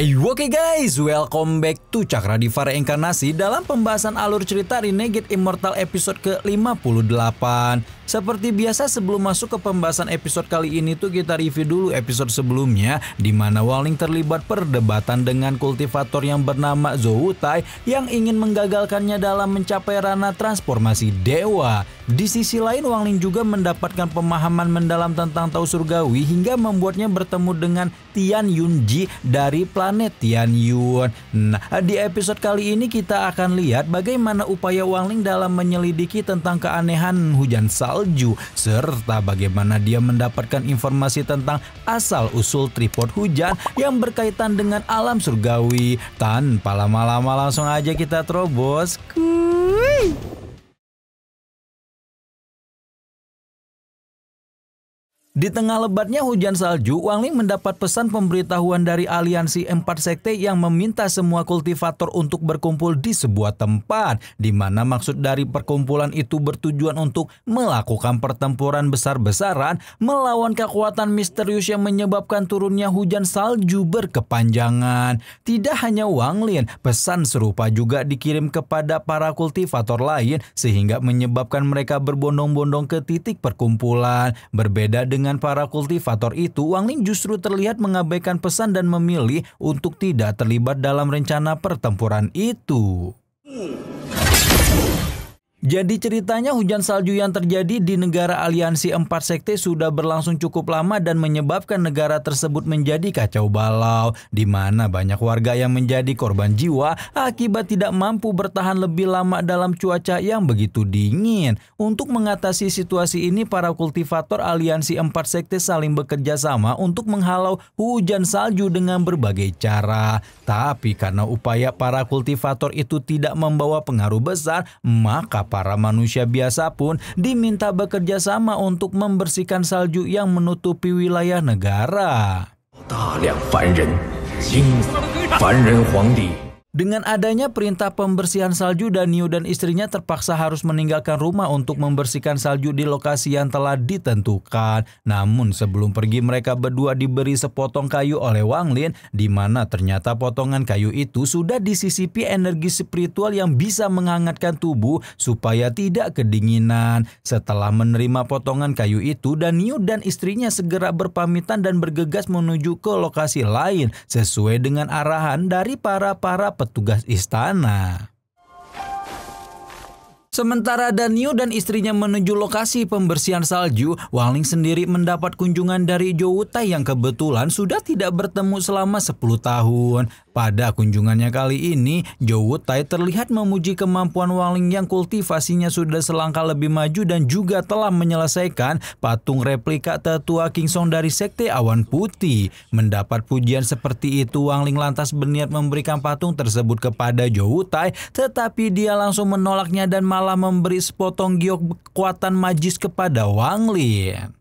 Oke guys, welcome back to Cakradivara Reinkarnasi dalam pembahasan alur cerita Renegade Immortal episode ke-58. Seperti biasa sebelum masuk ke pembahasan episode kali ini tuh kita review dulu episode sebelumnya di mana Wangling terlibat perdebatan dengan kultivator yang bernama Zhou Tai yang ingin menggagalkannya dalam mencapai ranah transformasi dewa. Di sisi lain Wangling juga mendapatkan pemahaman mendalam tentang Tao Surgawi hingga membuatnya bertemu dengan Tian Yunji dari planet Tian Yun. Nah, di episode kali ini kita akan lihat bagaimana upaya Wangling dalam menyelidiki tentang keanehan hujan salju serta bagaimana dia mendapatkan informasi tentang asal-usul tripod hujan yang berkaitan dengan alam surgawi. Tanpa lama-lama langsung aja kita terobos. Kuy. Di tengah lebatnya hujan salju, Wangling mendapat pesan pemberitahuan dari aliansi 4 sekte yang meminta semua kultivator untuk berkumpul di sebuah tempat, di mana maksud dari perkumpulan itu bertujuan untuk melakukan pertempuran besar-besaran melawan kekuatan misterius yang menyebabkan turunnya hujan salju berkepanjangan. Tidak hanya Wangling, pesan serupa juga dikirim kepada para kultivator lain sehingga menyebabkan mereka berbondong-bondong ke titik perkumpulan. Berbeda dengan para kultivator itu, Wangling justru terlihat mengabaikan pesan dan memilih untuk tidak terlibat dalam rencana pertempuran itu. Jadi ceritanya hujan salju yang terjadi di negara aliansi 4 sekte sudah berlangsung cukup lama dan menyebabkan negara tersebut menjadi kacau balau, di mana banyak warga yang menjadi korban jiwa akibat tidak mampu bertahan lebih lama dalam cuaca yang begitu dingin. Untuk mengatasi situasi ini, para kultivator aliansi 4 sekte saling bekerja sama untuk menghalau hujan salju dengan berbagai cara. Tapi karena upaya para kultivator itu tidak membawa pengaruh besar, maka para manusia biasa pun diminta bekerja sama untuk membersihkan salju yang menutupi wilayah negara. Dengan adanya perintah pembersihan salju, Danio dan istrinya terpaksa harus meninggalkan rumah untuk membersihkan salju di lokasi yang telah ditentukan. Namun sebelum pergi mereka berdua diberi sepotong kayu oleh Wangling, di mana ternyata potongan kayu itu sudah disisipi energi spiritual yang bisa menghangatkan tubuh supaya tidak kedinginan. Setelah menerima potongan kayu itu, Danio dan istrinya segera berpamitan dan bergegas menuju ke lokasi lain sesuai dengan arahan dari para petugas istana. Sementara Danio dan istrinya menuju lokasi pembersihan salju, Wangling sendiri mendapat kunjungan dari Zhou Tai yang kebetulan sudah tidak bertemu selama 10 tahun. Pada kunjungannya kali ini, Zhou Tai terlihat memuji kemampuan Wangling yang kultivasinya sudah selangkah lebih maju dan juga telah menyelesaikan patung replika tetua King Song dari Sekte Awan Putih. Mendapat pujian seperti itu, Wangling lantas berniat memberikan patung tersebut kepada Zhou Tai, tetapi dia langsung menolaknya dan malah memberi sepotong giok kekuatan magis kepada Wangling.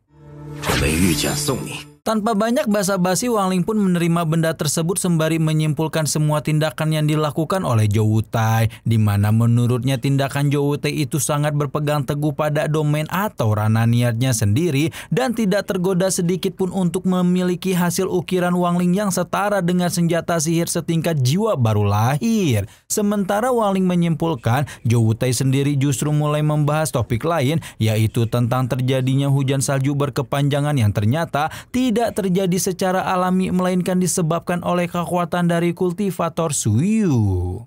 Tanpa banyak basa-basi, Wangling pun menerima benda tersebut sembari menyimpulkan semua tindakan yang dilakukan oleh Zhou Tai, di mana menurutnya tindakan Zhou Tai itu sangat berpegang teguh pada domain atau ranah niatnya sendiri dan tidak tergoda sedikit pun untuk memiliki hasil ukiran Wangling yang setara dengan senjata sihir setingkat jiwa baru lahir. Sementara Wangling menyimpulkan Zhou Tai sendiri justru mulai membahas topik lain, yaitu tentang terjadinya hujan salju berkepanjangan yang ternyata tidak terjadi secara alami melainkan disebabkan oleh kekuatan dari kultivator Suyu.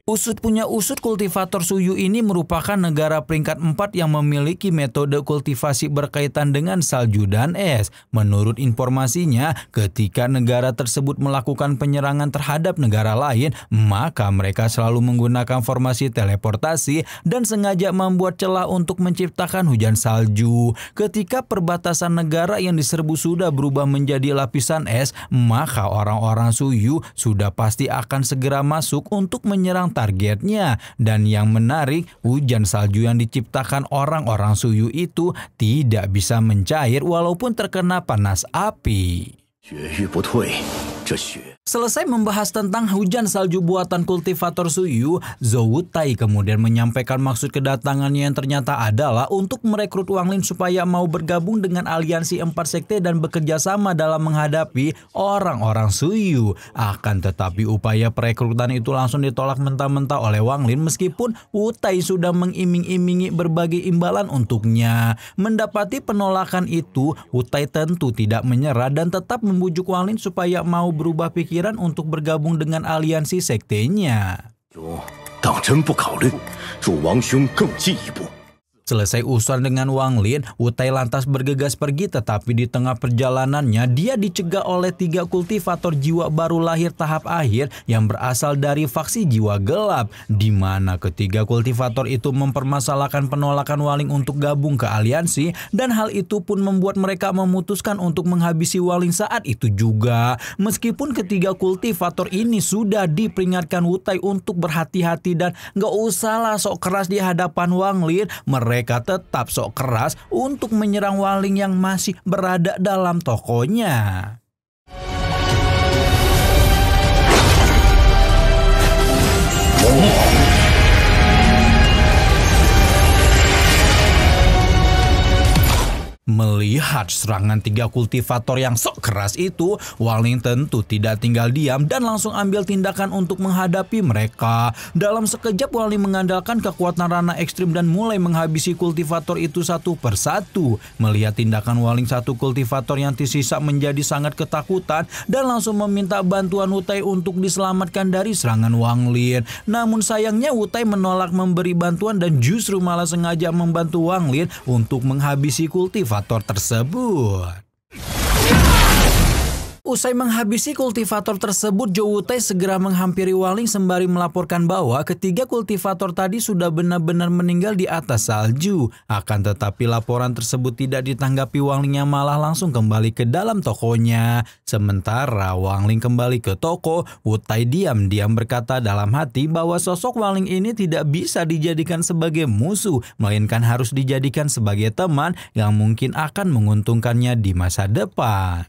Usut kultivator Suyu ini merupakan negara peringkat 4 yang memiliki metode kultivasi berkaitan dengan salju dan es. Menurut informasinya, ketika negara tersebut melakukan penyerangan terhadap negara lain, maka mereka selalu menggunakan formasi teleportasi dan sengaja membuat celah untuk menciptakan hujan salju. Ketika perbatasan negara yang diserbu sudah berubah menjadi lapisan es, maka orang-orang Suyu sudah pasti akan segera masuk untuk menyerang targetnya. Dan yang menarik, hujan salju yang diciptakan orang-orang Suyu itu tidak bisa mencair walaupun terkena panas api. Selesai membahas tentang hujan salju buatan kultivator Suyu, Zhou Wutai kemudian menyampaikan maksud kedatangannya yang ternyata adalah untuk merekrut Wang Lin supaya mau bergabung dengan aliansi 4 sekte dan bekerja sama dalam menghadapi orang-orang Suyu. Akan tetapi upaya perekrutan itu langsung ditolak mentah-mentah oleh Wang Lin meskipun Wutai sudah mengiming-imingi berbagai imbalan untuknya. Mendapati penolakan itu, Wutai tentu tidak menyerah dan tetap membujuk Wang Lin supaya mau berubah pikiran untuk bergabung dengan aliansi sektenya. Selesai urusan dengan Wang Lin, Wutai lantas bergegas pergi, tetapi di tengah perjalanannya dia dicegah oleh 3 kultivator jiwa baru lahir tahap akhir yang berasal dari faksi jiwa gelap, di mana ketiga kultivator itu mempermasalahkan penolakan Wang Lin untuk gabung ke aliansi, dan hal itu pun membuat mereka memutuskan untuk menghabisi Wang Lin saat itu juga. Meskipun ketiga kultivator ini sudah diperingatkan Wutai untuk berhati-hati dan gak usahlah sok keras di hadapan Wang Lin, mereka tetap sok keras untuk menyerang Wang Lin yang masih berada dalam tokonya. Melihat serangan 3 kultivator yang sok keras itu, Wang Lin tentu tidak tinggal diam dan langsung ambil tindakan untuk menghadapi mereka. Dalam sekejap Wang Lin mengandalkan kekuatan ranah ekstrim dan mulai menghabisi kultivator itu satu persatu. Melihat tindakan Wang Lin, satu kultivator yang tersisa menjadi sangat ketakutan dan langsung meminta bantuan Wutai untuk diselamatkan dari serangan Wang Lin. Namun sayangnya Wutai menolak memberi bantuan dan justru malah sengaja membantu Wang Lin untuk menghabisi kultivator tersebut. Usai menghabisi kultivator tersebut, Zhou Wutai segera menghampiri Wang Lin sembari melaporkan bahwa ketiga kultivator tadi sudah benar-benar meninggal di atas salju. Akan tetapi laporan tersebut tidak ditanggapi Wang Lin yang malah langsung kembali ke dalam tokonya. Sementara Wang Lin kembali ke toko, Wutai diam-diam berkata dalam hati bahwa sosok Wang Lin ini tidak bisa dijadikan sebagai musuh, melainkan harus dijadikan sebagai teman yang mungkin akan menguntungkannya di masa depan.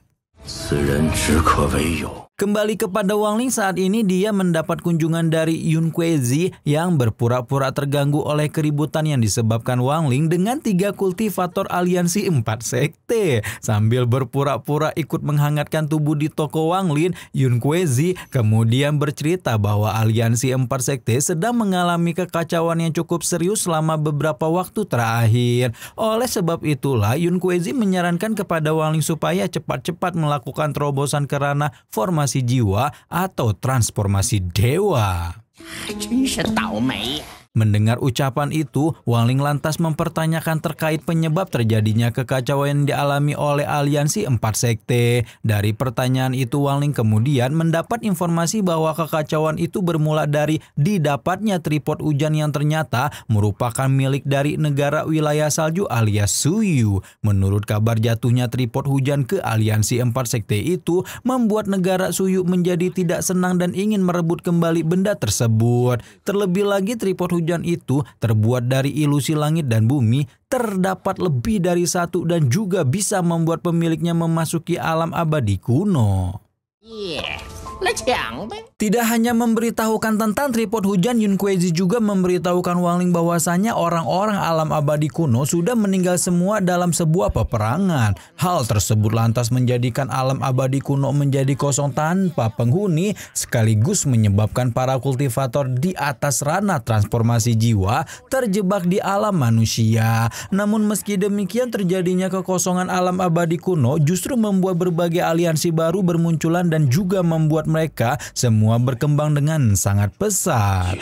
Kembali kepada Wang Lin, saat ini dia mendapat kunjungan dari Yun Kuei-zi yang berpura-pura terganggu oleh keributan yang disebabkan Wang Lin dengan 3 kultivator aliansi 4 sekte. Sambil berpura-pura ikut menghangatkan tubuh di toko Wang Lin, Yun Kuei-zi kemudian bercerita bahwa aliansi 4 sekte sedang mengalami kekacauan yang cukup serius selama beberapa waktu terakhir. Oleh sebab itulah Yun Kuei-zi menyarankan kepada Wang Lin supaya cepat-cepat melakukan terobosan ke ranah formasi jiwa atau transformasi dewa. Mendengar ucapan itu, Wang Lin lantas mempertanyakan terkait penyebab terjadinya kekacauan yang dialami oleh aliansi 4 sekte. Dari pertanyaan itu, Wang Lin kemudian mendapat informasi bahwa kekacauan itu bermula dari didapatnya tripod hujan yang ternyata merupakan milik dari negara wilayah salju alias Suyu. Menurut kabar, jatuhnya tripod hujan ke aliansi 4 sekte itu membuat negara Suyu menjadi tidak senang dan ingin merebut kembali benda tersebut. Terlebih lagi, tripod hujan itu terbuat dari ilusi langit dan bumi, terdapat lebih dari satu dan juga bisa membuat pemiliknya memasuki alam abadi kuno. Tidak hanya memberitahukan tentang tripod hujan, Yun Kuei-zi juga memberitahukan Wang Lin bahwasanya orang-orang alam abadi kuno sudah meninggal semua dalam sebuah peperangan. Hal tersebut lantas menjadikan alam abadi kuno menjadi kosong tanpa penghuni, sekaligus menyebabkan para kultivator di atas ranah transformasi jiwa terjebak di alam manusia. Namun meski demikian, terjadinya kekosongan alam abadi kuno justru membuat berbagai aliansi baru bermunculan dan juga membuat mereka semua berkembang dengan sangat pesat.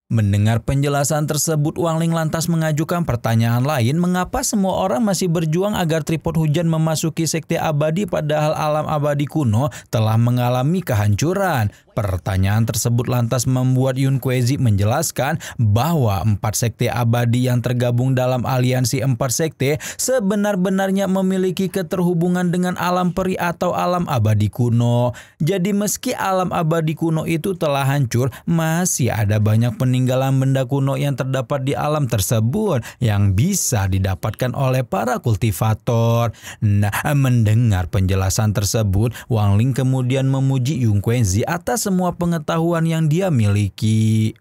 Mendengar penjelasan tersebut, Wang Lin lantas mengajukan pertanyaan lain, mengapa semua orang masih berjuang agar tripod hujan memasuki sekte abadi padahal alam abadi kuno telah mengalami kehancuran. Pertanyaan tersebut lantas membuat Yun Kuei-zi menjelaskan bahwa 4 sekte abadi yang tergabung dalam aliansi 4 sekte sebenar-benarnya memiliki keterhubungan dengan alam peri atau alam abadi kuno. Jadi meski alam abadi kuno itu telah hancur, masih ada banyak peninggalan peninggalan benda kuno yang terdapat di alam tersebut yang bisa didapatkan oleh para kultivator. Nah, mendengar penjelasan tersebut, Wang Ling kemudian memuji Yun Kuei-ji atas semua pengetahuan yang dia miliki.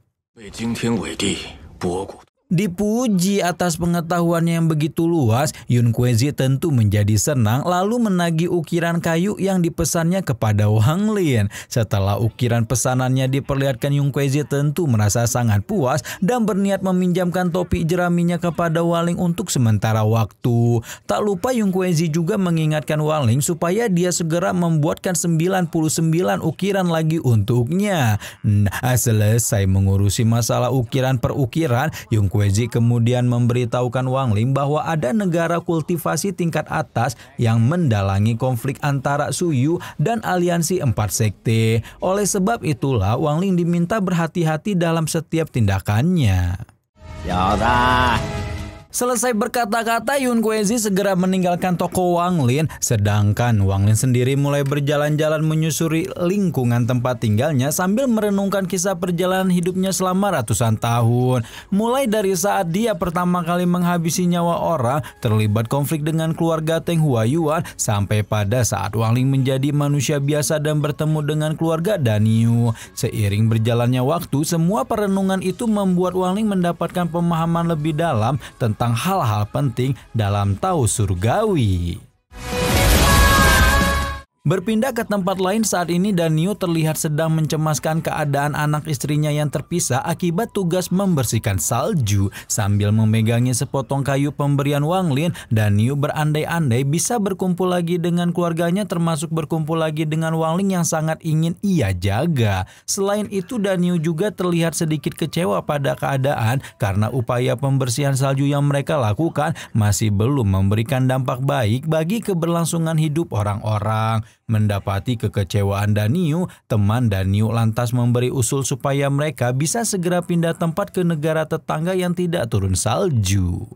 Dipuji atas pengetahuannya yang begitu luas, Yun Kuei-ji tentu menjadi senang lalu menagih ukiran kayu yang dipesannya kepada Wang Ling. Setelah ukiran pesanannya diperlihatkan, Yun Kuei-ji tentu merasa sangat puas dan berniat meminjamkan topi jeraminya kepada Wang Ling untuk sementara waktu. Tak lupa Yun Kuei-ji juga mengingatkan Wang Ling supaya dia segera membuatkan 99 ukiran lagi untuknya. Nah, selesai mengurusi masalah ukiran per ukiran, Yun Kuei-ji kemudian memberitahukan Wang Ling bahwa ada negara kultivasi tingkat atas yang mendalangi konflik antara Suyu dan aliansi 4 sekte. Oleh sebab itulah Wang Ling diminta berhati-hati dalam setiap tindakannya. Selesai berkata-kata, Yun Kuei-ji segera meninggalkan toko Wang Ling, sedangkan Wang Ling sendiri mulai berjalan-jalan menyusuri lingkungan tempat tinggalnya sambil merenungkan kisah perjalanan hidupnya selama ratusan tahun. Mulai dari saat dia pertama kali menghabisi nyawa orang, terlibat konflik dengan keluarga Teng Huayuan, sampai pada saat Wang Ling menjadi manusia biasa dan bertemu dengan keluarga Danyu. Seiring berjalannya waktu, semua perenungan itu membuat Wang Ling mendapatkan pemahaman lebih dalam tentang hal-hal penting dalam Tao Surgawi. Berpindah ke tempat lain saat ini, Danyu terlihat sedang mencemaskan keadaan anak istrinya yang terpisah akibat tugas membersihkan salju. Sambil memegangi sepotong kayu pemberian Wang Ling, Danyu berandai-andai bisa berkumpul lagi dengan keluarganya, termasuk berkumpul lagi dengan Wang Ling yang sangat ingin ia jaga. Selain itu, Danyu juga terlihat sedikit kecewa pada keadaan karena upaya pembersihan salju yang mereka lakukan masih belum memberikan dampak baik bagi keberlangsungan hidup orang-orang. Mendapati kekecewaan Danyu, teman Danyu lantas memberi usul supaya mereka bisa segera pindah tempat ke negara tetangga yang tidak turun salju.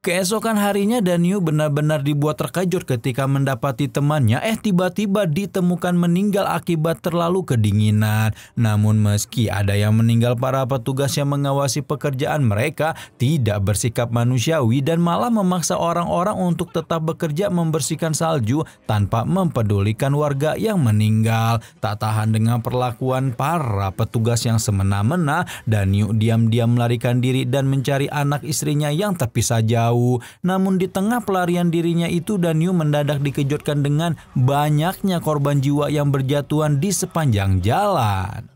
Keesokan harinya, Danyu benar-benar dibuat terkejut ketika mendapati temannya tiba-tiba ditemukan meninggal akibat terlalu kedinginan. Namun meski ada yang meninggal, para petugas yang mengawasi pekerjaan mereka tidak bersikap manusiawi dan malah memaksa orang-orang untuk tetap bekerja membersihkan salju tanpa mempedulikan warga yang meninggal. Tak tahan dengan perlakuan para petugas yang semena-mena, Danyu diam-diam melarikan diri dan mencari anak istrinya yang terpisah jauh. Namun di tengah pelarian dirinya itu, Danyu mendadak dikejutkan dengan banyaknya korban jiwa yang berjatuhan di sepanjang jalan.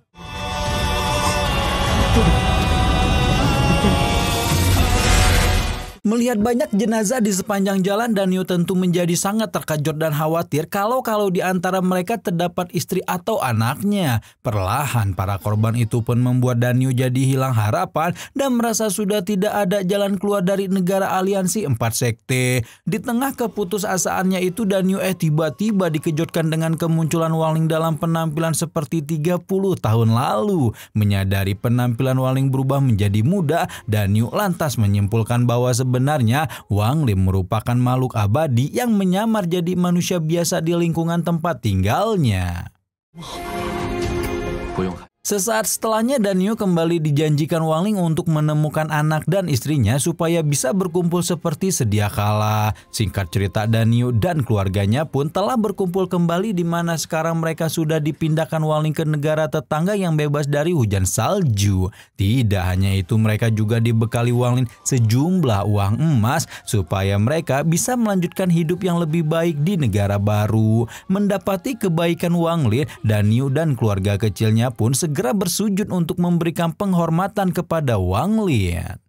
Melihat banyak jenazah di sepanjang jalan, Danyu tentu menjadi sangat terkejut dan khawatir kalau di antara mereka terdapat istri atau anaknya. Perlahan para korban itu pun membuat Danyu jadi hilang harapan dan merasa sudah tidak ada jalan keluar dari negara aliansi 4 sekte. Di tengah keputusasaannya itu, Danyu tiba-tiba dikejutkan dengan kemunculan Wang Ling dalam penampilan seperti 30 tahun lalu. Menyadari penampilan Wang Ling berubah menjadi muda, Danyu lantas menyimpulkan bahwa sebenarnya Wang Ling merupakan makhluk abadi yang menyamar jadi manusia biasa di lingkungan tempat tinggalnya. Sesaat setelahnya, Danyu kembali dijanjikan Wang Ling untuk menemukan anak dan istrinya supaya bisa berkumpul seperti sedia kala. Singkat cerita, Danyu dan keluarganya pun telah berkumpul kembali, di mana sekarang mereka sudah dipindahkan Wang Ling ke negara tetangga yang bebas dari hujan salju. Tidak hanya itu, mereka juga dibekali Wang Ling sejumlah uang emas supaya mereka bisa melanjutkan hidup yang lebih baik di negara baru. Mendapati kebaikan Wang Ling, Danyu dan keluarga kecilnya pun segera bersujud untuk memberikan penghormatan kepada Wang Ling.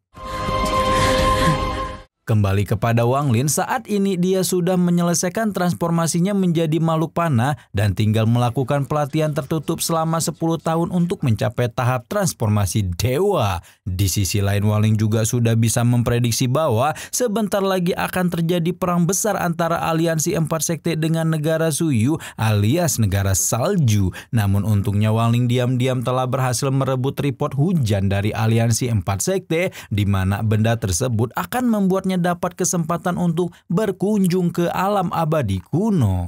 Kembali kepada Wang Ling, saat ini dia sudah menyelesaikan transformasinya menjadi makhluk panah dan tinggal melakukan pelatihan tertutup selama 10 tahun untuk mencapai tahap transformasi dewa. Di sisi lain, Wang Ling juga sudah bisa memprediksi bahwa sebentar lagi akan terjadi perang besar antara aliansi 4 sekte dengan negara Suyu alias negara salju. Namun untungnya Wang Ling diam-diam telah berhasil merebut tripod hujan dari aliansi 4 sekte, di mana benda tersebut akan membuatnya dapat kesempatan untuk berkunjung ke alam abadi kuno.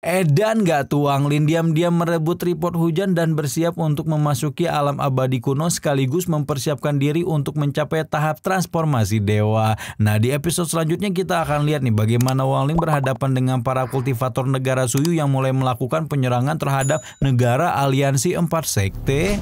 Edan gak tuh Wang Lin diam-diam merebut tripod hujan dan bersiap untuk memasuki alam abadi kuno sekaligus mempersiapkan diri untuk mencapai tahap transformasi dewa. Nah, di episode selanjutnya kita akan lihat nih bagaimana Wang Lin berhadapan dengan para kultivator negara Suyu yang mulai melakukan penyerangan terhadap negara aliansi 4 sekte.